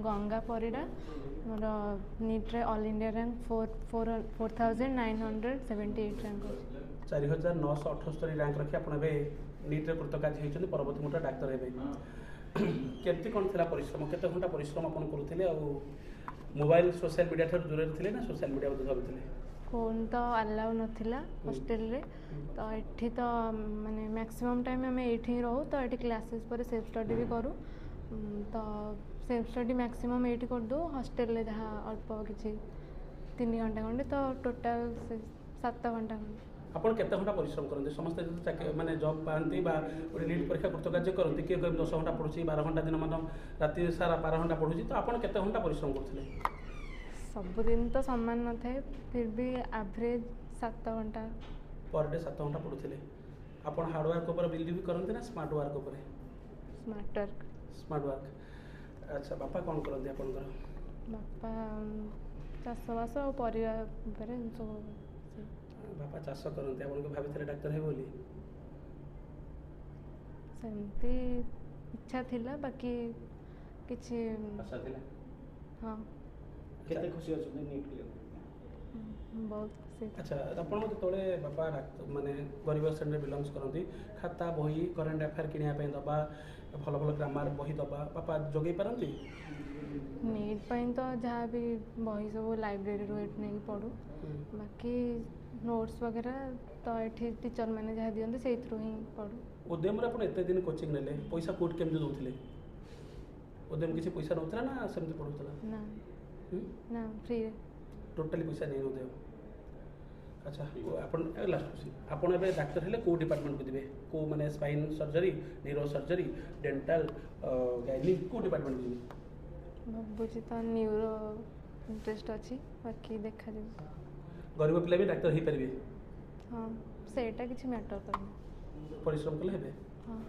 गंगा परिडा मोर NEET रे all India rank 4978 rank 4978 rank रखी आप नीट रे कृतकार्य होती परवर्ती मुहूर्त डाक्तर हे केमती कौन थी परिश्रम केते घंटा परिश्रम आप करुले मोबाइल सोशल मीडिया ठार दूर थे ना सोशल मीडिया धरुले फोन तो अलाउ नाला हॉस्टल रे तो ये तो माने मैक्सिमम टाइम आम ये रहू तो ये क्लासेस पर सेल्फ स्टडी भी करूँ तो सेल्फ स्टडी मैक्सिमम ये करदे हॉस्टल रे जहाँ अल्प किसी 3 घंटा खंडे तो टोटाल 7 घंटा खंडे आपन केते घंटा परिश्रम करते समस्त माने जॉब पाती गोटे नीट परीक्षा कृतकार्य करते किए कह 10 घंटा पढ़ुची 12 घंटा दिन मान राति सारा 12 घंटा पढ़ुची तो आपन केते घंटा परिश्रम करते सबुदिन तो समान न थे फिर भी एवरेज 7 घंटा पर डे 7 घंटा पढ़ुले आपन हार्डवर्क ऊपर बिलीव करते ना स्मार्ट वर्क ऊपर स्मार्ट वर्क अच्छा बापा कौन करते आपनकर बापा चाषबास और परिवार सब बापा चाष करते आपन भाभी डाक्तर है बोली सेमती इच्छा थिला बाकी किछि आशा थिला हाँ केते खुशी अछन नीट क्लियर बहुत खुशी अच्छा आपन जो बापा माने गरीब श्रेणी बिलंग्स करती खाता बही करेन्ट अफेयर किनिया पे दबा भल भल ग्रामर बही दबा बापा जोगे पारंती नीट पाई तो जहाँ भी बही सब लाइब्रेरी रू नहीं पढ़ू बाकी नोट्स वगैरह तो ये टीचर मैंने जहाँ दिखते से ही पढ़ू उद्यम आप एत दिन कोचिंग ने पैसा कौट केमती दौले उद्यम किसी पैसा नौला ना सेमती पढ़ुला ना फ्री टोटाली पैसा नहीं उद्यम अच्छा आपन लास्ट क्वेश्चन आपन ए डाक्तर हेले को डिपार्टमेंट को दिबे को माने spine surgery neuro surgery dental gynaec को डिपार्टमेंट को दिबे भावुची तो न्यूरो इंटरेस्ट अच्छी बाकी देखा जाए गरीब पिला भी डाक्तर हो पारे हाँ सेटा किसी मैटर करना परिश्रम कले हेबे हाँ